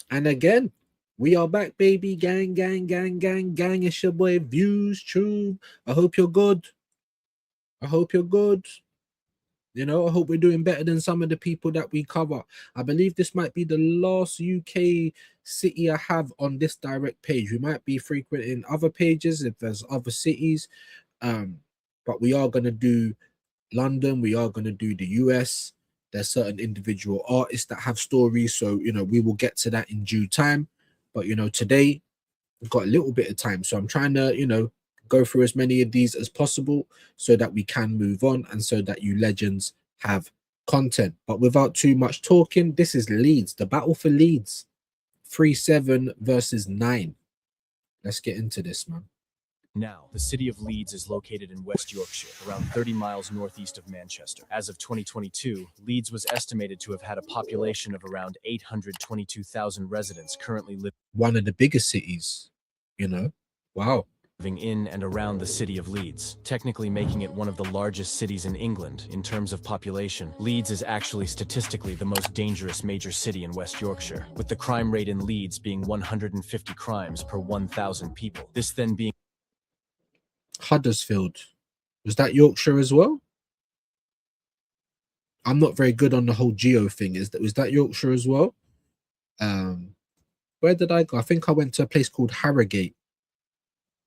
And again, we are back, baby. Gang, gang, gang, gang, gang. It's your boy Views Tube. I hope you're good. I hope you're good. You know, I hope we're doing better than some of the people that we cover. I believe this might be the last UK city I have on this direct page. We might be frequenting other pages if there's other cities. Um, but we are gonna do London, we are gonna do the US. There's certain individual artists that have stories, so you know, we will get to that in due time. But you know, today we've got a little bit of time, so I'm trying to, you know, go through as many of these as possible so that we can move on and so that you legends have content. But without too much talking, this is Leeds, the battle for Leeds, 3-7 versus 9. Let's get into this, man. Now, the city of Leeds is located in West Yorkshire, around 30 miles northeast of Manchester. As of 2022, Leeds was estimated to have had a population of around 822,000 residents currently One of the biggest cities, you know. Wow. living in and around the city of Leeds, technically making it one of the largest cities in England in terms of population. Leeds is actually statistically the most dangerous major city in West Yorkshire, with the crime rate in Leeds being 150 crimes per 1,000 people. This then being Huddersfield. Was that Yorkshire as well? I'm not very good on the whole geo thing. Was that Yorkshire as well? Where did I go? I think I went to a place called Harrogate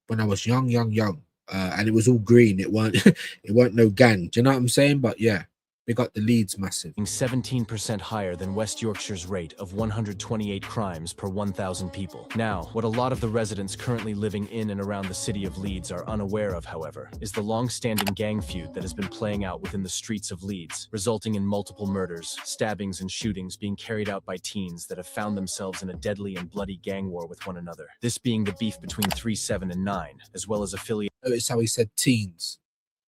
when I was young, and it was all green. It weren't it weren't no gang. Do you know what I'm saying? But yeah, we got the Leeds massive. 17% higher than West Yorkshire's rate of 128 crimes per 1,000 people. Now, what a lot of the residents currently living in and around the city of Leeds are unaware of, however, is the long-standing gang feud that has been playing out within the streets of Leeds, resulting in multiple murders, stabbings, and shootings being carried out by teens that have found themselves in a deadly and bloody gang war with one another. This being the beef between 3-7 and 9, as well as affiliated Notice how he said teens.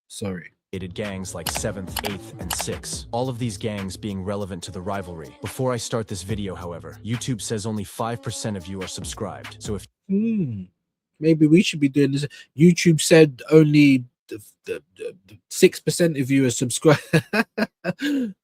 Sorry. gangs like 7th, 8th, and 6th. All of these gangs being relevant to the rivalry. Before I start this video, however, YouTube says only 5% of you are subscribed. So if maybe we should be doing this. YouTube said only the 6% of you are subscribed.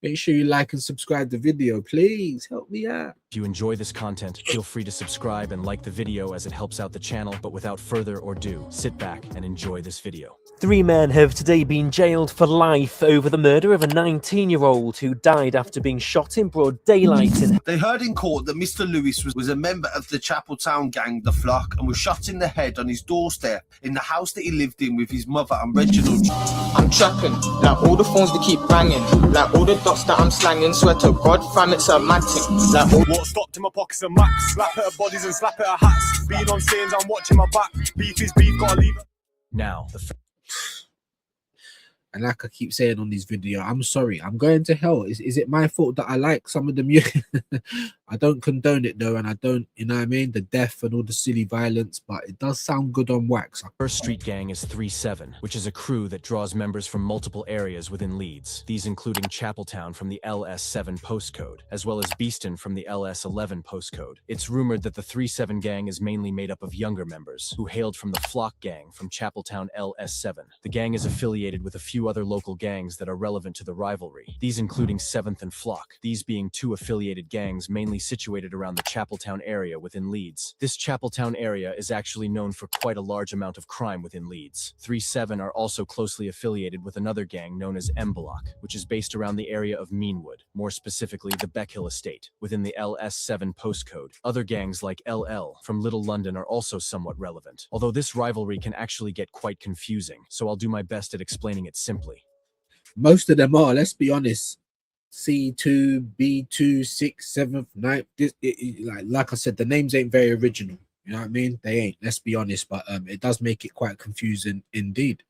Make sure you like and subscribe the video, please. Help me out. you enjoy this content, feel free to subscribe and like the video as it helps out the channel. But without further ado, sit back and enjoy this video. 3 men have today been jailed for life over the murder of a 19-year-old who died after being shot in broad daylight. They heard in court that Mr. Lewis was a member of the Chapeltown gang, The Flock, and was shot in the head on his doorstep in the house that he lived in with his mother and Reginald. I'm trapping, like all the phones that keep banging, like all the dots that I'm slanging. Swear to God, fam, it's a mad thing. Like all what stopped in my pockets are max, slap at her bodies and slap at her hats. Being on scenes, I'm watching my back. Beef is beef, gotta leave it. Now, And like I keep saying on this video, I'm sorry, I'm going to hell. Is it my fault that I like some of the music? I don't condone it though, and I don't, you know what I mean, the death and all the silly violence, but it does sound good on wax. First street gang is 3-7, which is a crew that draws members from multiple areas within Leeds, these including Chapeltown from the LS7 postcode, as well as Beeston from the LS11 postcode. It's rumored that the 3-7 gang is mainly made up of younger members, who hailed from the Flock gang from Chapeltown LS7. The gang is affiliated with a few other local gangs that are relevant to the rivalry, these including 7th and Flock, these being two affiliated gangs mainly situated around the Chapeltown area within Leeds. This Chapeltown area is actually known for quite a large amount of crime within Leeds. 3-7 are also closely affiliated with another gang known as Mblock, which is based around the area of Meanwood, more specifically the Beckhill estate, within the LS7 postcode. Other gangs like LL from Little London are also somewhat relevant, although this rivalry can actually get quite confusing, so I'll do my best at explaining it simply. Most of them are, let's be honest. C2, B2, 6, 7th, 9th. Like I said, the names ain't very original. You know what I mean? They ain't, let's be honest, but it does make it quite confusing indeed.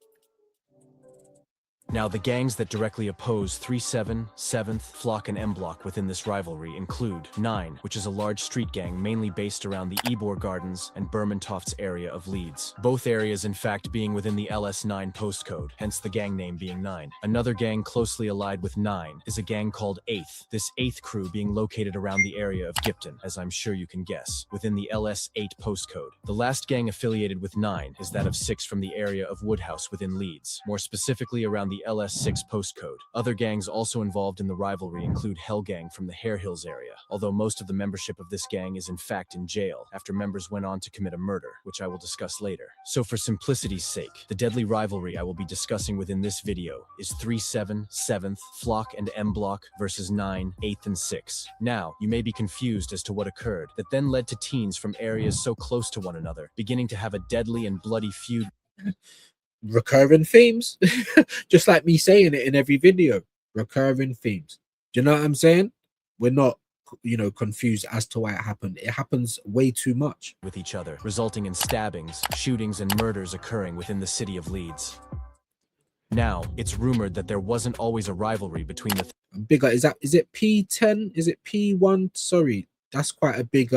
Now, the gangs that directly oppose 3-7, 7th, Flock, and Mblock within this rivalry include 9, which is a large street gang mainly based around the Ebor Gardens and Bermontofts area of Leeds. Both areas, in fact, being within the LS9 postcode, hence the gang name being 9. Another gang closely allied with 9 is a gang called 8th, this 8th crew being located around the area of Gipton, as I'm sure you can guess, within the LS8 postcode. The last gang affiliated with 9 is that of 6 from the area of Woodhouse within Leeds, more specifically around the the LS6 postcode. Other gangs also involved in the rivalry include Hell Gang from the Hare Hills area, although most of the membership of this gang is in fact in jail after members went on to commit a murder, which I will discuss later. So for simplicity's sake, the deadly rivalry I will be discussing within this video is 3-7, 7th, Flock and M Block versus 9, 8th and 6. Now, you may be confused as to what occurred that then led to teens from areas so close to one another beginning to have a deadly and bloody feud. Recurring themes, just like me saying it in every video. Recurring themes. Do you know what I'm saying? We're not, you know, confused as to why it happened. It happens way too much with each other, resulting in stabbings, shootings, and murders occurring within the city of Leeds. Now, it's rumored that there wasn't always a rivalry between the bigger. Is it P10? Is it P1? Sorry, that's quite a big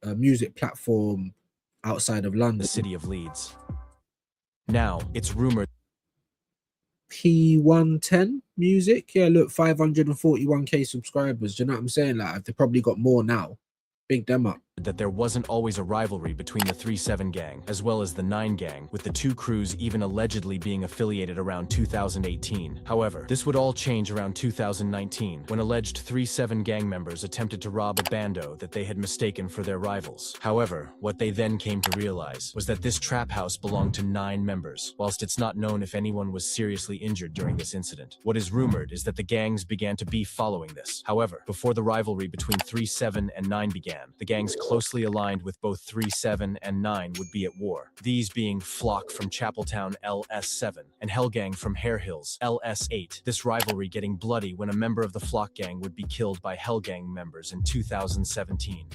music platform outside of London. The city of Leeds. Now, it's rumored P110 music. Yeah, look, 541k subscribers. Do you know what I'm saying? Like, they've probably got more now. Big them up. That there wasn't always a rivalry between the 3-7 gang as well as the 9 gang, with the two crews even allegedly being affiliated around 2018. However, this would all change around 2019 when alleged 3-7 gang members attempted to rob a bando that they had mistaken for their rivals. However, what they then came to realize was that this trap house belonged to 9 members, whilst it's not known if anyone was seriously injured during this incident. What is rumored is that the gangs began to beef following this. However, before the rivalry between 3-7 and 9 began, the gangs closely aligned with both 3-7 and 9 would be at war, these being Flock from Chapeltown LS7 and Hell Gang from Hare Hills LS8, this rivalry getting bloody when a member of the Flock gang would be killed by Hell Gang members in 2017.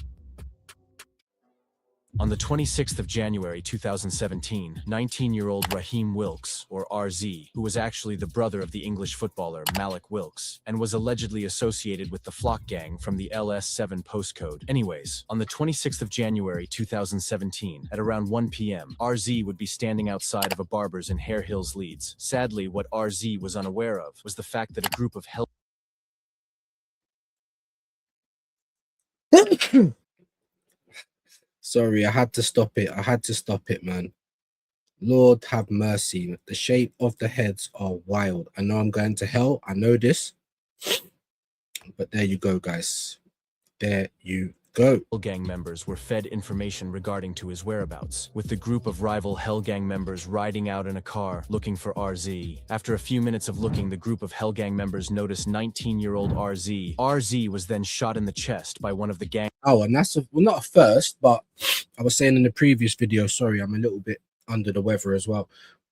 On the 26th of January 2017, 19-year-old Raheem Wilkes, or RZ, who was actually the brother of the English footballer Malik Wilkes, and was allegedly associated with the Flock gang from the LS7 postcode. Anyways, on the 26th of January 2017, at around 1 p.m., RZ would be standing outside of a barber's in Hare Hills, Leeds. Sadly, what RZ was unaware of was the fact that a group of Hell Sorry, I had to stop it. I had to stop it, man. Lord have mercy. The shape of the heads are wild. I know I'm going to hell. I know this. But there you go, guys. There you go. Gang members were fed information regarding to his whereabouts, with the group of rival Hell Gang members riding out in a car looking for RZ. After a few minutes of looking, the group of Hell Gang members noticed 19-year-old RZ. RZ was then shot in the chest by one of the gang. Oh, and that's well, not a first, but I was saying in the previous video, sorry, I'm a little bit under the weather as well.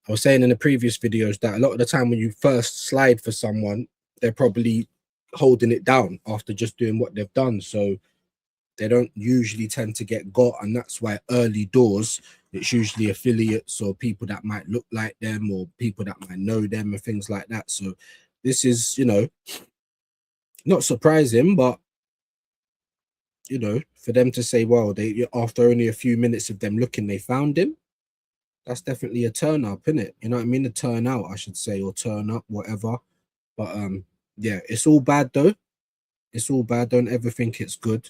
I was saying in the previous videos that a lot of the time when you first slide for someone, they're probably holding it down after just doing what they've done. So they don't usually tend to get got, and that's why early doors, it's usually affiliates or people that might look like them or people that might know them and things like that. So this is, you know, not surprising, but you know, for them to say, well, they after only a few minutes of them looking, they found him. That's definitely a turn up, isn't it? You know what I mean? A turn out, I should say, or turn up, whatever. But yeah, it's all bad though. It's all bad. Don't ever think it's good.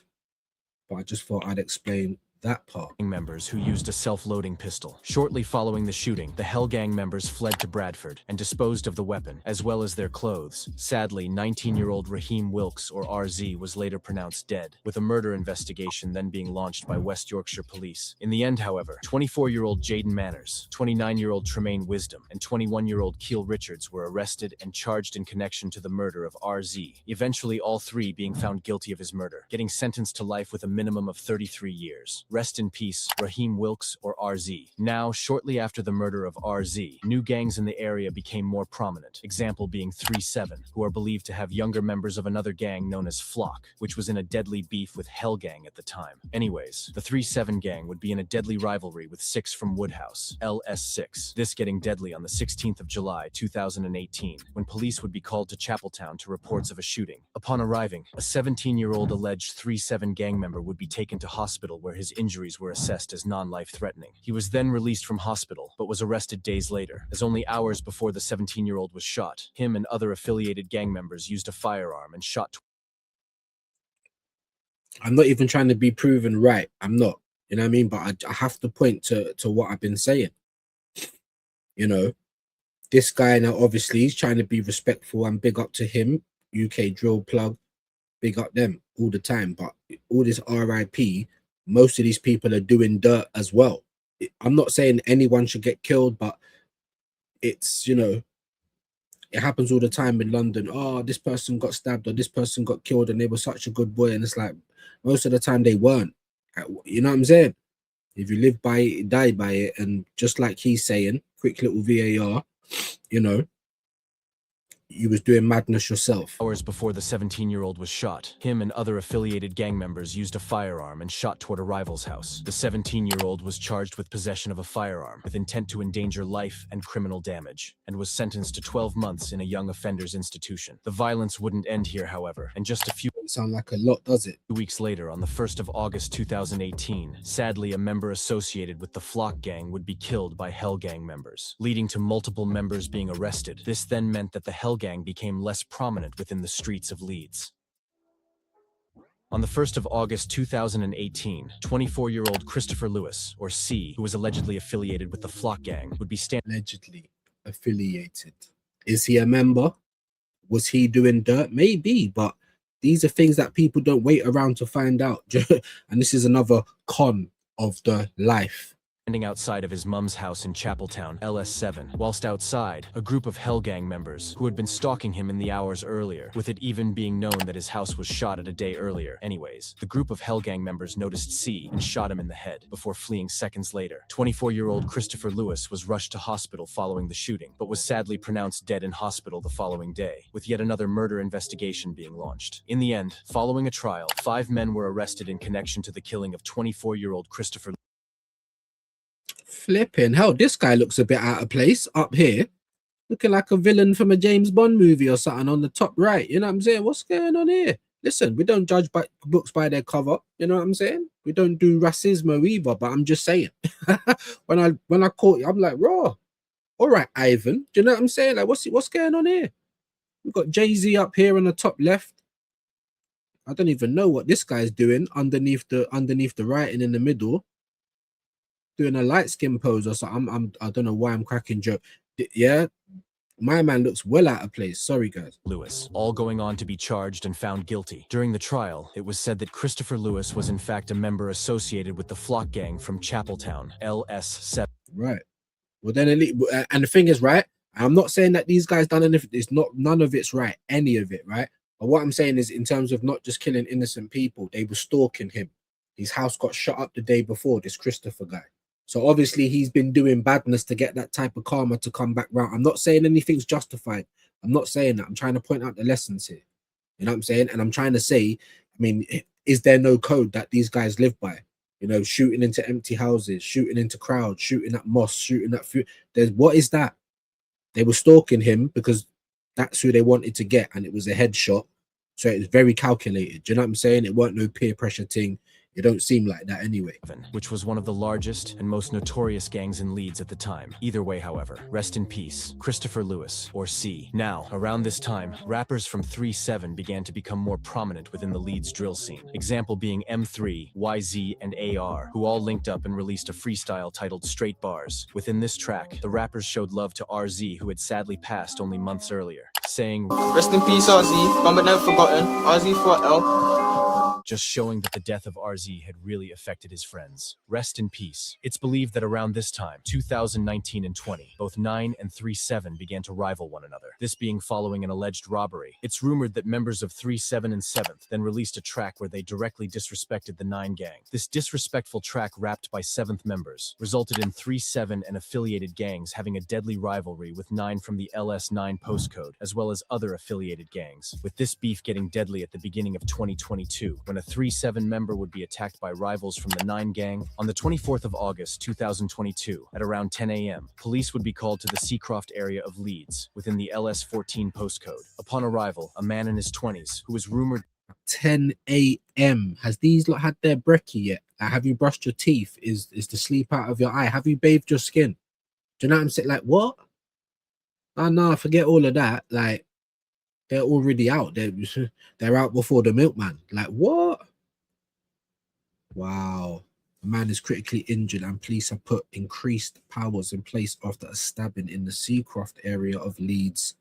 But I just thought I'd explain that part. Members who used a self-loading pistol. Shortly following the shooting, the Hell Gang members fled to Bradford and disposed of the weapon, as well as their clothes. Sadly, 19-year-old Raheem Wilkes, or RZ, was later pronounced dead, with a murder investigation then being launched by West Yorkshire Police. In the end, however, 24-year-old Jaden Manners, 29-year-old Tremaine Wisdom, and 21-year-old Keel Richards were arrested and charged in connection to the murder of RZ, eventually all three being found guilty of his murder, getting sentenced to life with a minimum of 33 years. Rest in peace, Raheem Wilkes, or RZ. Now, shortly after the murder of RZ, new gangs in the area became more prominent, example being 3-7, who are believed to have younger members of another gang known as Flock, which was in a deadly beef with Hell Gang at the time. Anyways, the 3-7 gang would be in a deadly rivalry with 6 from Woodhouse, LS6, this getting deadly on the 16th of July 2018, when police would be called to Chapeltown to reports of a shooting. Upon arriving, a 17-year-old alleged 3-7 gang member would be taken to hospital where his injuries were assessed as non-life-threatening. He was then released from hospital, but was arrested days later, as only hours before the 17-year-old was shot. Him and other affiliated gang members used a firearm and shot. I'm not even trying to be proven right. I'm not. You know what I mean? But I have to point to what I've been saying. You know, this guy now, obviously, he's trying to be respectful and big up to him. UK drill plug, big up them all the time. But all this RIP, most of these people are doing dirt as well. I'm not saying anyone should get killed, but it's, you know, it happens all the time in London. Oh, this person got stabbed or this person got killed and they were such a good boy. And it's like, most of the time they weren't. You know what I'm saying? If you live by it, you die by it. And just like he's saying, quick little VAR, you know, you was doing madness yourself. Hours before the 17-year-old was shot, him and other affiliated gang members used a firearm and shot toward a rival's house. The 17-year-old was charged with possession of a firearm with intent to endanger life and criminal damage, and was sentenced to 12 months in a young offenders institution. The violence wouldn't end here, however, and just a few Doesn't sound like a lot, does it? weeks later, on the 1st of August 2018, sadly, a member associated with the Flock gang would be killed by Hell Gang members, leading to multiple members being arrested. This then meant that the Hell Gang became less prominent within the streets of Leeds. On the 1st of August 2018, 24-year-old Christopher Lewis, or C, who was allegedly affiliated with the Flock gang, would be Allegedly affiliated. Is he a member? Was he doing dirt? Maybe, but these are things that people don't wait around to find out. And this is another con of the life. standing outside of his mum's house in Chapeltown, LS7. Whilst outside, a group of Hell Gang members, who had been stalking him in the hours earlier, with it even being known that his house was shot at a day earlier. Anyways, the group of Hell Gang members noticed C and shot him in the head, before fleeing seconds later. 24-year-old Christopher Lewis was rushed to hospital following the shooting, but was sadly pronounced dead in hospital the following day, with yet another murder investigation being launched. In the end, following a trial, 5 men were arrested in connection to the killing of 24-year-old Christopher. Flipping hell, this guy looks a bit out of place up here. Looking like a villain from a James Bond movie or something on the top right. You know what I'm saying? What's going on here? Listen, we don't judge books by their cover. You know what I'm saying? We don't do racismo either, but I'm just saying. when I caught you, I'm like, raw. All right, Ivan. Do you know what I'm saying? Like, what's going on here? We've got Jay-Z up here on the top left. I don't even know what this guy's doing underneath the writing in the middle. Doing a light skin pose or something. I don't know why I'm cracking joke. Yeah, my man looks well out of place. Sorry, guys. Lewis, all going on to be charged and found guilty. During the trial, it was said that Christopher Lewis was in fact a member associated with the Flock gang from Chapeltown, LS7. Right. Well, then, and the thing is, right, I'm not saying that these guys done anything. It's not, none of it's right, any of it, right? But what I'm saying is, in terms of not just killing innocent people, they were stalking him. His house got shut up the day before, this Christopher guy. So obviously he's been doing badness to get that type of karma to come back round. I'm not saying anything's justified. I'm not saying that. I'm trying to point out the lessons here. You know what I'm saying? And I'm trying to say, I mean, is there no code that these guys live by? You know, shooting into empty houses, shooting into crowds, shooting at mosques, shooting at food. What is that? They were stalking him because that's who they wanted to get, and it was a headshot. So it was very calculated. Do you know what I'm saying? It weren't no peer pressure thing. It don't seem like that anyway. Which was one of the largest and most notorious gangs in Leeds at the time. Either way, however, rest in peace, Christopher Lewis, or C. Now, around this time, rappers from 3-7 began to become more prominent within the Leeds drill scene. Example being M3, YZ, and AR, who all linked up and released a freestyle titled Straight Bars. Within this track, the rappers showed love to RZ, who had sadly passed only months earlier, saying, Rest in peace, RZ, but never forgotten. RZ for L. just showing that the death of RZ had really affected his friends. Rest in peace. It's believed that around this time, 2019 and 20, both 9 and 3-7 began to rival one another, this being following an alleged robbery. It's rumored that members of 3-7 and 7th then released a track where they directly disrespected the 9 gang. This disrespectful track, rapped by 7th members, resulted in 3-7 and affiliated gangs having a deadly rivalry with 9 from the LS9 postcode, as well as other affiliated gangs, with this beef getting deadly at the beginning of 2022, when a 3-7 member would be attacked by rivals from the 9 gang. On the 24th of August 2022, at around 10 a.m., police would be called to the Seacroft area of Leeds, within the LS14 postcode. Upon arrival, a man in his 20s, who was rumored 10 a.m. Has these lot had their brekkie yet? Like, have you brushed your teeth? Is the sleep out of your eye? Have you bathed your skin? Do you know what I'm saying? Like, what? Oh, no, forget all of that. Like, they're already out. They're out before the milkman. Like, what? Wow. A man is critically injured and police have put increased powers in place after a stabbing in the Seacroft area of Leeds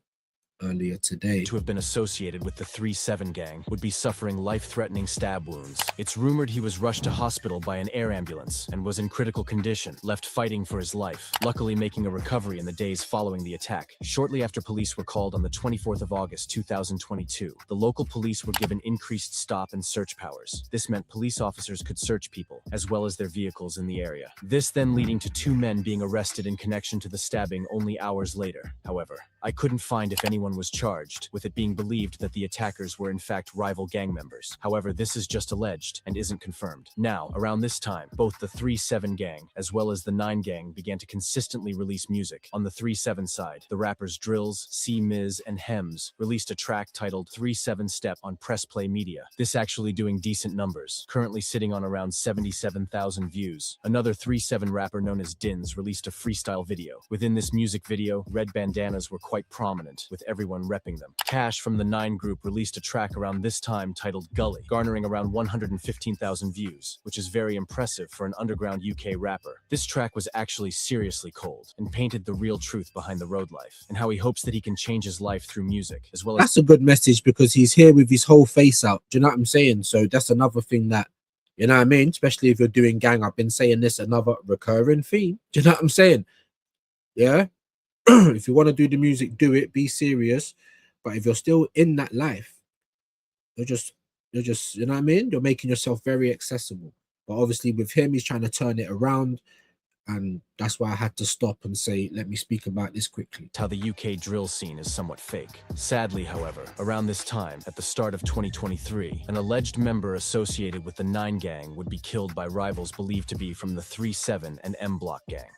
earlier today. To have been associated with the 3-7 gang would be suffering life-threatening stab wounds. It's rumored he was rushed to hospital by an air ambulance and was in critical condition, left fighting for his life, luckily making a recovery in the days following the attack. Shortly after police were called on the 24th of August 2022, the local police were given increased stop and search powers. This meant police officers could search people, as well as their vehicles in the area. This then leading to 2 men being arrested in connection to the stabbing only hours later. However, I couldn't find if anyone was charged, with it being believed that the attackers were in fact rival gang members. However, this is just alleged and isn't confirmed. Now, around this time, both the 3-7 gang as well as the 9 gang began to consistently release music. On the 3-7 side, the rappers Drills, C-Miz, and Hems released a track titled 3-7 Step on Press Play Media. This actually doing decent numbers, currently sitting on around 77,000 views. Another 3-7 rapper known as Dins released a freestyle video. Within this music video, red bandanas were quite prominent, with everyone repping them. Cash from the 9 group released a track around this time titled Gully, garnering around 115,000 views, which is very impressive for an underground UK rapper. This track was actually seriously cold, and painted the real truth behind the road life, and how he hopes that he can change his life through music, as well as— That's a good message because he's here with his whole face out. Do you know what I'm saying? So that's another thing that, you know what I mean? Especially if you're doing gang. I've been saying this, another recurring theme. Do you know what I'm saying? Yeah. If you want to do the music, do it, be serious. But if you're still in that life, you're just, you know what I mean? You're making yourself very accessible. But obviously with him, he's trying to turn it around. And that's why I had to stop and say, let me speak about this quickly. How the UK drill scene is somewhat fake. Sadly, however, around this time, at the start of 2023, an alleged member associated with the 9 gang would be killed by rivals believed to be from the 3-7 and M Block gang.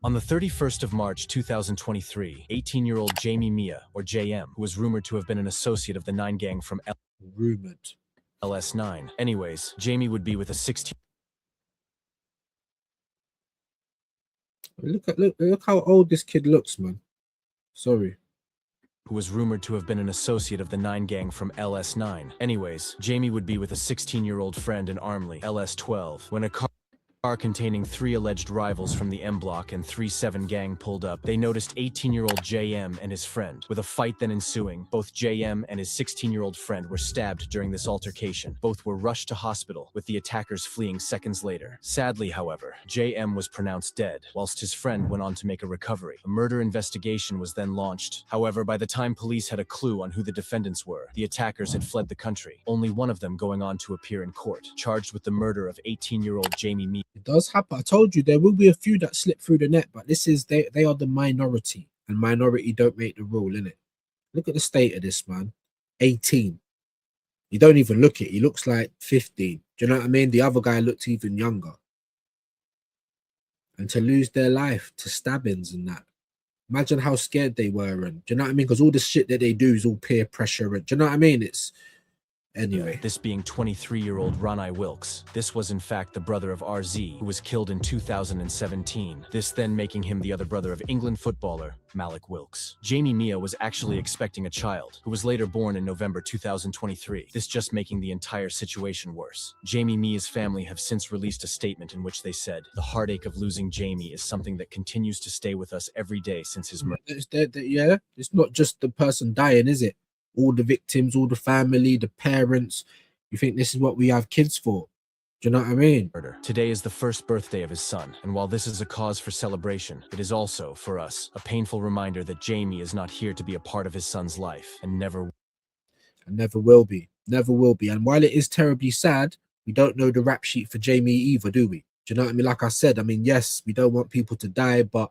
On the 31st of March 2023, 18-year-old Jamie Mia, or JM, who was rumored to have been an associate of the 9 gang from Rumored. LS9. Anyways, Jamie would be with a 16— Look how old this kid looks, man. Sorry. who was rumored to have been an associate of the 9 gang from LS9. Anyways, Jamie would be with a 16-year-old friend in Armley, LS12, when a car containing 3 alleged rivals from the M Block and 3-7 gang pulled up. They noticed 18-year-old JM and his friend. With a fight then ensuing, both JM and his 16-year-old friend were stabbed during this altercation. Both were rushed to hospital, with the attackers fleeing seconds later. Sadly, however, JM was pronounced dead, whilst his friend went on to make a recovery. A murder investigation was then launched. However, by the time police had a clue on who the defendants were, the attackers had fled the country, only one of them going on to appear in court, charged with the murder of 18-year-old Jamie Mee. It does happen. I told you there will be a few that slip through the net, but this is they are the minority, and minority don't make the rule, innit? Look at the state of this man. 18. You don't even look it. He looks like 15. Do you know what I mean? The other guy looked even younger. And to lose their life to stabbings and that. Imagine how scared they were. And do you know what I mean? Because all the shit that they do is all peer pressure. And do you know what I mean? It's anyway. This being 23-year-old Ronai Wilkes. This was in fact the brother of RZ, who was killed in 2017. This then making him the other brother of England footballer Malik Wilkes. Jamie Mia was actually expecting a child, who was later born in November 2023. This just making the entire situation worse. Jamie Mia's family have since released a statement in which they said, "The heartache of losing Jamie is something that continues to stay with us every day since his murder." Yeah, it's not just the person dying, is it? All the victims, all the family, the parents. You think this is what we have kids for? Do you know what I mean? Today is the first birthday of his son, and while this is a cause for celebration, it is also, for us, a painful reminder that Jamie is not here to be a part of his son's life, and never will be. Never will be. And while it is terribly sad, we don't know the rap sheet for Jamie either, do we? Do you know what I mean? Like I said, I mean, yes, we don't want people to die, but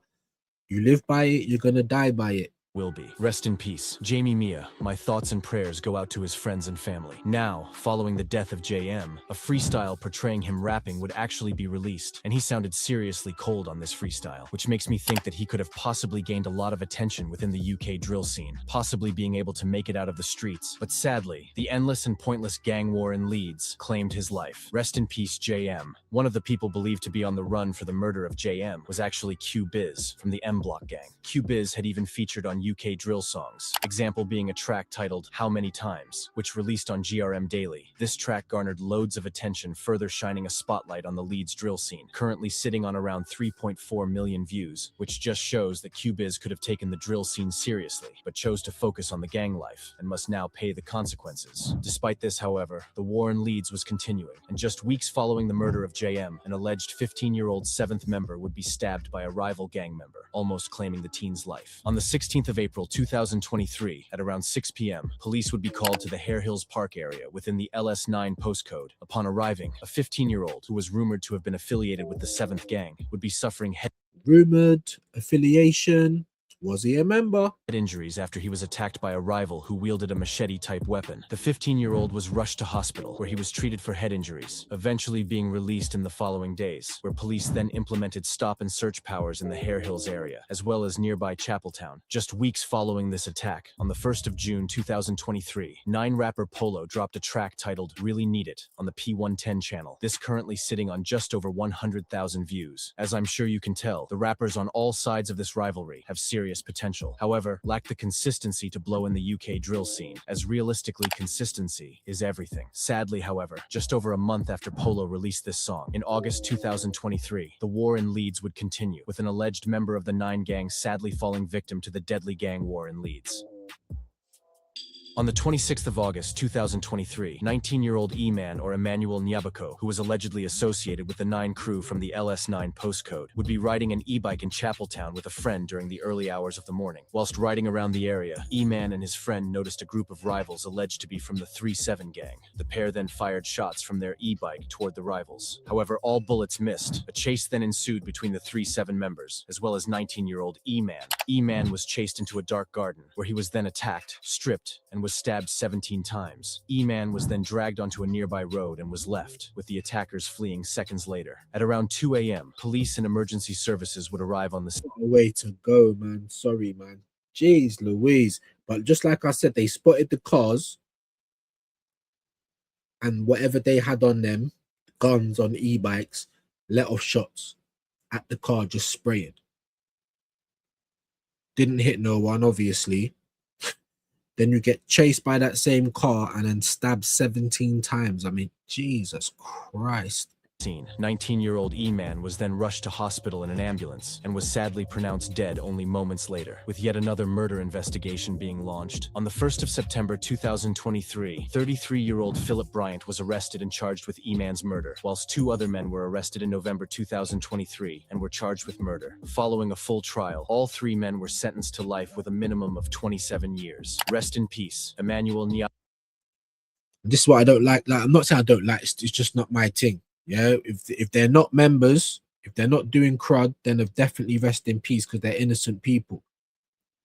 you live by it, you're gonna die by it. Will be. Rest in peace. Jamie Mia, my thoughts and prayers go out to his friends and family. Now, following the death of JM, a freestyle portraying him rapping would actually be released, and he sounded seriously cold on this freestyle, which makes me think that he could have possibly gained a lot of attention within the UK drill scene, possibly being able to make it out of the streets. But sadly, the endless and pointless gang war in Leeds claimed his life. Rest in peace, JM. One of the people believed to be on the run for the murder of JM was actually Q Biz from the M Block gang. Q Biz had even featured on UK drill songs, example being a track titled How Many Times, which released on GRM Daily. This track garnered loads of attention, further shining a spotlight on the Leeds drill scene, currently sitting on around 3.4 million views, which just shows that QBiz could have taken the drill scene seriously, but chose to focus on the gang life, and must now pay the consequences. Despite this, however, the war in Leeds was continuing, and just weeks following the murder of JM, an alleged 15-year-old 7th member would be stabbed by a rival gang member, almost claiming the teen's life. On the 16th of April 2023, at around 6 p.m., police would be called to the Hare Hills Park area within the LS9 postcode. Upon arriving, a 15-year-old who was rumored to have been affiliated with the 7th gang would be suffering head Rumored affiliation. Was he a member? injuries after he was attacked by a rival who wielded a machete-type weapon. The 15-year-old was rushed to hospital, where he was treated for head injuries, eventually being released in the following days, where police then implemented stop and search powers in the Hare Hills area, as well as nearby Chapeltown. Just weeks following this attack, on the 1st of June 2023, 9 rapper Polo dropped a track titled Really Need It on the P110 channel, this currently sitting on just over 100,000 views. As I'm sure you can tell, the rappers on all sides of this rivalry have serious potential, however, lack the consistency to blow in the UK drill scene, as realistically consistency is everything. Sadly, however, just over a month after Polo released this song, in August 2023, the war in Leeds would continue, with an alleged member of the 9 gang sadly falling victim to the deadly gang war in Leeds. On the 26th of August 2023, 19-year-old E-Man or Emmanuel Nyabako, who was allegedly associated with the 9 crew from the LS9 postcode, would be riding an e-bike in Chapeltown with a friend during the early hours of the morning. Whilst riding around the area, E-Man and his friend noticed a group of rivals alleged to be from the 3-7 gang. The pair then fired shots from their e-bike toward the rivals. However, all bullets missed. A chase then ensued between the 3-7 members, as well as 19-year-old E-Man. E-Man was chased into a dark garden, where he was then attacked, stripped, and was stabbed 17 times. E-Man was then dragged onto a nearby road and was left, with the attackers fleeing seconds later. At around 2 a.m., police and emergency services would arrive on the scene. What a way to go, man. Sorry, man. Jeez Louise. But just like I said, they spotted the cars and whatever they had on them, guns on e-bikes, let off shots at the car, just spraying. Didn't hit no one, obviously. Then you get chased by that same car and then stabbed 17 times. I mean, Jesus Christ. 19-year-old E-Man was then rushed to hospital in an ambulance and was sadly pronounced dead only moments later, with yet another murder investigation being launched. On the 1st of September 2023, 33-year-old Philip Bryant was arrested and charged with E-Man's murder, whilst 2 other men were arrested in November 2023 and were charged with murder. Following a full trial, all 3 men were sentenced to life with a minimum of 27 years. Rest in peace, Emmanuel Nya. This is what I don't like. Like, I'm not saying I don't like, it's just not my thing. Yeah, if they're not members, if they're not doing crud, then they've definitely rest in peace because they're innocent people.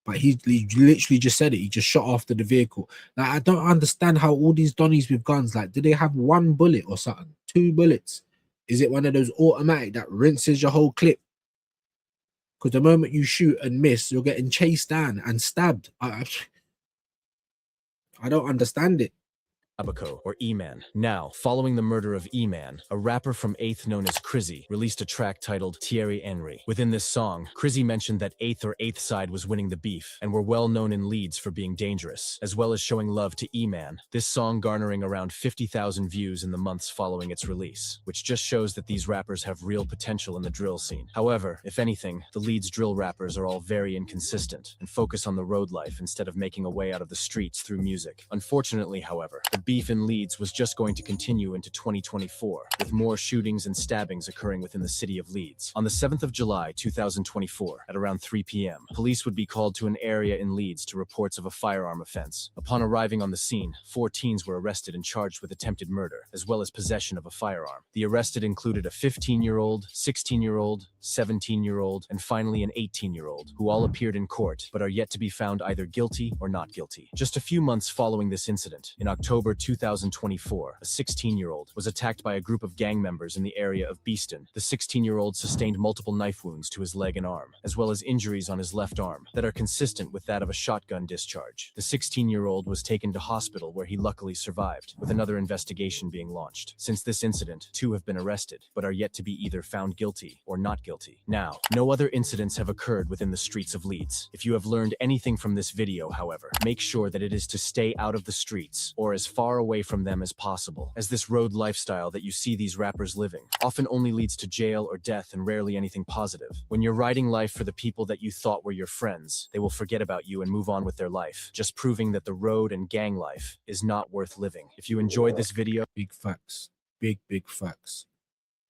But he literally just said it. He just shot after the vehicle. Like, I don't understand how all these Donnies with guns, like, do they have 1 bullet or something? 2 bullets? Is it one of those automatic that rinses your whole clip? Because the moment you shoot and miss, you're getting chased down and stabbed. I don't understand it. Or E-Man. Now, following the murder of E-Man, a rapper from 8th known as Crizzy released a track titled Thierry Henry. Within this song, Crizzy mentioned that 8th or 8th side was winning the beef and were well known in Leeds for being dangerous, as well as showing love to E-Man. This song garnering around 50,000 views in the months following its release, which just shows that these rappers have real potential in the drill scene. However, if anything, the Leeds drill rappers are all very inconsistent and focus on the road life instead of making a way out of the streets through music. Unfortunately, however, the beef in Leeds was just going to continue into 2024, with more shootings and stabbings occurring within the city of Leeds. On the 7th of July 2024, at around 3 p.m., police would be called to an area in Leeds to reports of a firearm offense. Upon arriving on the scene, 4 teens were arrested and charged with attempted murder, as well as possession of a firearm. The arrested included a 15-year-old, 16-year-old, 17-year-old, and finally an 18-year-old, who all appeared in court but are yet to be found either guilty or not guilty. Just a few months following this incident, in October October 2024, a 16-year-old was attacked by a group of gang members in the area of Beeston. The 16-year-old sustained multiple knife wounds to his leg and arm, as well as injuries on his left arm that are consistent with that of a shotgun discharge. The 16-year-old was taken to hospital where he luckily survived, with another investigation being launched. Since this incident, 2 have been arrested, but are yet to be either found guilty or not guilty. Now, no other incidents have occurred within the streets of Leeds. If you have learned anything from this video, however, make sure that it is to stay out of the streets or as far away from them as possible, as this road lifestyle that you see these rappers living often only leads to jail or death and rarely anything positive. When you're riding life for the people that you thought were your friends, they will forget about you and move on with their life, just proving that the road and gang life is not worth living. If you enjoyed this video, Big facts. Big facts.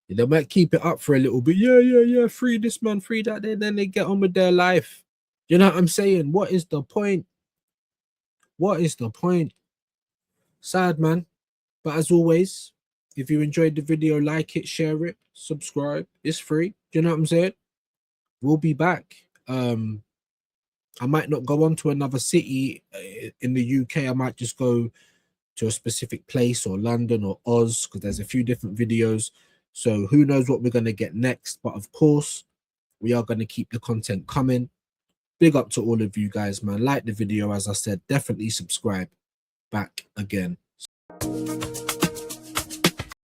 Yeah, they might keep it up for a little bit. Yeah. Free this man, free that. Then they get on with their life. You know what I'm saying? What is the point? What is the point? Sad, man. But as always, if you enjoyed the video, like it, share it, subscribe. It's free. Do you know what I'm saying? We'll be back. I might not go on to another city in the UK. I might just go to a specific place or London or Oz, because there's a few different videos. So who knows what we're going to get next. But of course, we are going to keep the content coming. Big up to all of you guys, man. Like the video, as I said. Definitely subscribe. Back again.